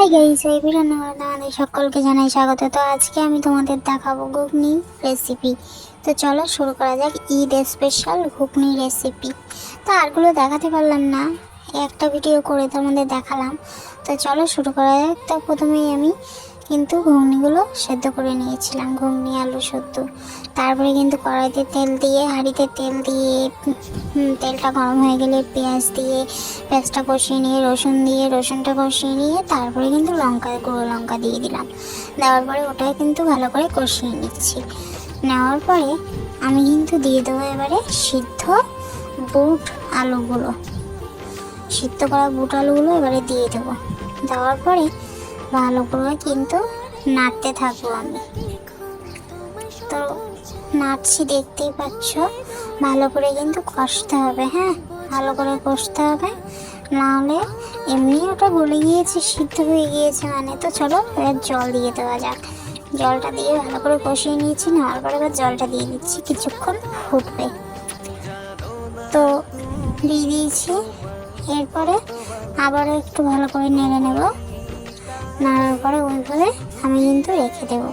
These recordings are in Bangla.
হাই গাইস, এই ভিডিওতে তোমাদের সকলকে জানাই স্বাগত। তো আজকে আমি তোমাদের দেখাবো ঘুগনি রেসিপি। তো চলো শুরু করা যাক। ঈদ স্পেশাল ঘুগনি রেসিপি। তো আরগুলো দেখাতে পারলাম না, একটা ভিডিও করে তোমাদের দেখালাম। তো চলো শুরু করা যাক। তো প্রথমেই আমি কিন্তু ঘুগনিগুলো সেদ্ধ করে নিয়েছিলাম, ঘুগনি আলু সেদ্ধ। তারপরে কিন্তু কড়াইতে তেল দিয়ে, হাঁড়িতে তেল দিয়ে, তেলটা গরম হয়ে গেলে পেঁয়াজটা কষিয়ে নিয়ে, রসুনটা কষিয়ে নিয়ে তারপরে কিন্তু গুঁড়ো লঙ্কা দিয়ে দিলাম। দেওয়ার পরে ওটাই কিন্তু ভালো করে কষিয়ে নিচ্ছি। নেওয়ার পরে আমি কিন্তু দিয়ে দেবো এবারে সিদ্ধ করা বুট আলুগুলো এবারে দিয়ে দেবো। দেওয়ার পরে ভালো করে কিন্তু নাড়তে থাকবো আমি। তো নাড়ছি, দেখতেই পাচ্ছ। ভালো করে কিন্তু কষতে হবে, হ্যাঁ, ভালো করে কষতে হবে, নাহলে এমনি ওটা গলে গিয়েছে, সিদ্ধ হয়ে গিয়েছে মানে। তো চলো এবার জল দিয়ে দেওয়া যাক। জলটা দিয়ে ভালো করে কষিয়ে নিয়েছি, নেওয়ার পরে এবার জলটা দিয়ে দিচ্ছি, কিছুক্ষণ ফুটবে। তো দিয়ে দিয়েছি। এরপরে আবারও একটু ভালো করে নেড়ে নেব। নাড়ার পরে ওইভাবে আমি কিন্তু রেখে দেবো।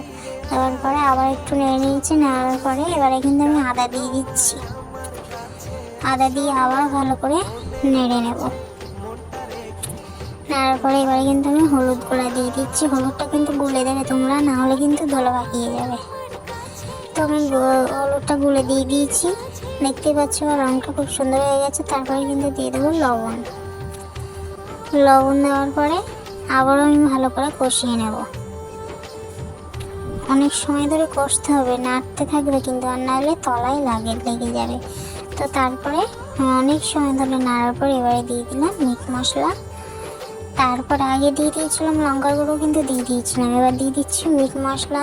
দেওয়ার পরে আবার একটু নেড়ে নিয়েছি। নেওয়ার পরে এবারে কিন্তু আমি আদা দিয়ে দিচ্ছি। আদা দিয়ে আবার ভালো করে নেড়ে নেব। নেওয়ার পরে এবারে কিন্তু আমি হলুদ গুঁড়া দিয়ে দিচ্ছি। হলুদটা কিন্তু গুলে দেবে তোমরা, না হলে কিন্তু ধুলো পাকিয়ে যাবে। তো আমি হলুদটা গুলে দিয়ে দিয়েছি, দেখতেই পাচ্ছ। রঙটা খুব সুন্দর হয়ে গেছে। তারপরে কিন্তু দিয়ে দেবো লবণ দেওয়ার পরে আবারও আমি ভালো করে কষিয়ে নেব। অনেক সময় ধরে কষতে হবে, নাড়তে থাকবে কিন্তু, আর নাহলে তলায় লেগে যাবে। তো তারপরে অনেক সময় ধরে নাড়ার পর এবারে দিয়ে দিলাম মিট মশলা। তারপর আগে দিয়ে দিয়েছিলাম লঙ্কার গুঁড়ো, কিন্তু দিয়ে দিয়েছিলাম। এবার দিয়ে দিচ্ছি মিট মশলা,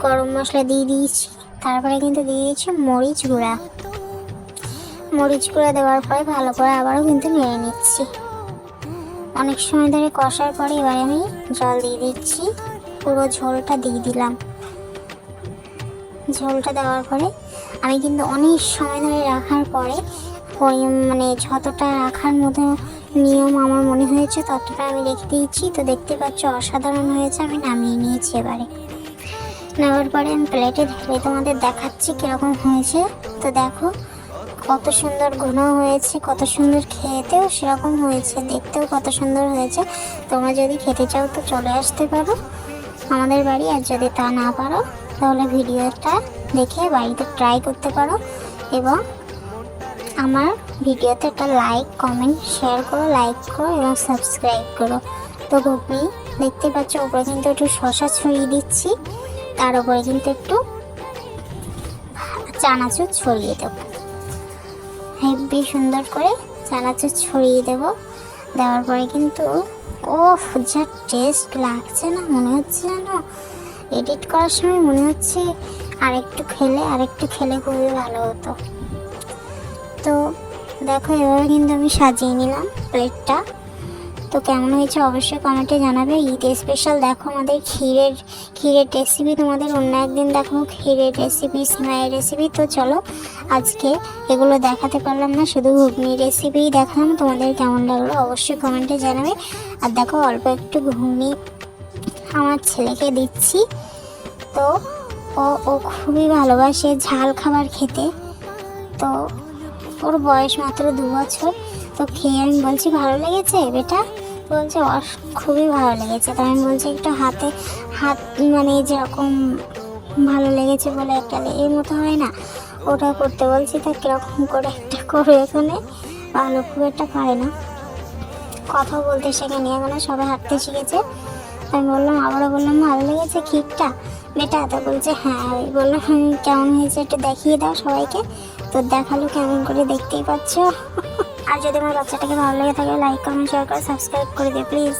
গরম মশলা দিয়ে দিয়েছি। তারপরে কিন্তু দিয়ে দিচ্ছি মরিচ গুঁড়া দেওয়ার পরে ভালো করে আবারও কিন্তু নেড়ে নিচ্ছি। অনেক সময় ধরে কষার পরে এবারে আমি জল দিয়ে দিচ্ছি, পুরো ঝোলটা দিয়ে দিলাম। ঝোলটা দেওয়ার পরে আমি কিন্তু অনেক সময় ধরে রাখার পরে মানে যতটা রাখার মতো নিয়ম আমার মনে হয়েছে ততটা আমি রেখে দিয়েছি। তো দেখতে পাচ্ছ অসাধারণ হয়েছে। আমি নামিয়ে নিয়েছি। এবারে নেওয়ার পরে আমি প্লেটে ঢেলে তোমাদের দেখাচ্ছি কীরকম হয়েছে। তো দেখো কত সুন্দর ঘন হয়েছে, কত সুন্দর, খেতেও সেরকম হয়েছে, দেখতেও কত সুন্দর হয়েছে। তোমরা যদি খেতে চাও তো চলে আসতে পারো আমাদের বাড়ি, আর যদি তা না পারো তাহলে ভিডিওটা দেখে বাড়িতে ট্রাই করতে পারো। এবং আমার ভিডিওতে একটা লাইক, কমেন্ট, শেয়ার করো, লাইক করো এবং সাবস্ক্রাইব করো। তো ঘুগনি দেখতে পাচ্ছ, উপরে কিন্তু একটু শসা ছড়িয়ে দিচ্ছি, তার উপরে কিন্তু একটু চানাচুর ছড়িয়ে দেবো। হেব্বি সুন্দর করে চানাচুর ছড়িয়ে দেবো। দেওয়ার পরে কিন্তু যা টেস্ট লাগছে না, মনে হচ্ছে যেন এডিট করার সময় মনে হচ্ছে আরেকটু খেলে খুবই ভালো হতো। তো দেখো এভাবে কিন্তু আমি সাজিয়ে নিলাম প্লেটটা। তো কেমন হয়েছে অবশ্যই কমেন্টে জানাবে। ঈদ স্পেশাল দেখো আমাদের ক্ষীরের রেসিপি, তোমাদের অন্য একদিন দেখাবো ক্ষীরের রেসিপি, সিমাইয়ের রেসিপি। তো চলো আজকে এগুলো দেখাতে পারলাম না, শুধু ঘুগনি রেসিপি দেখালাম। তোমাদের কেমন লাগলো অবশ্যই কমেন্টে জানাবে। আর দেখো অল্প একটু ঘুগনি আমার ছেলেকে দিচ্ছি। তো ও খুবই ভালোবাসে ঝাল খাবার খেতে। তো ওর বয়স মাত্র 2 বছর। তো খেয়ে আমি বলছি ভালো লেগেছে বেটা? বলছে খুবই ভালো লেগেছে। তো আমি বলছি একটু হাত মানে যেরকম ভালো লেগেছে বলে একটা এর মতো হয় না, ওটা করতে বলছি। তা কীরকম করে একটা করে, এখানে ভালো খুব একটা পারে না, কথা বলতে শেখেনি এখনো, সবাই হাঁটতে শিখেছে। আমি আবারও বললাম ভালো লেগেছে ক্ষীরটা বেটা? তো বলছে হ্যাঁ। বললাম কেমন হয়েছে একটু দেখিয়ে দাও সবাইকে। তো দেখালো কেমন করে, দেখতেই পাচ্ছ। আর যদি আমার বাচ্চাটাকে ভালো লেগে থাকে লাইক, কমেন্ট, শেয়ার করে সাবস্ক্রাইব করে দিও প্লিজ।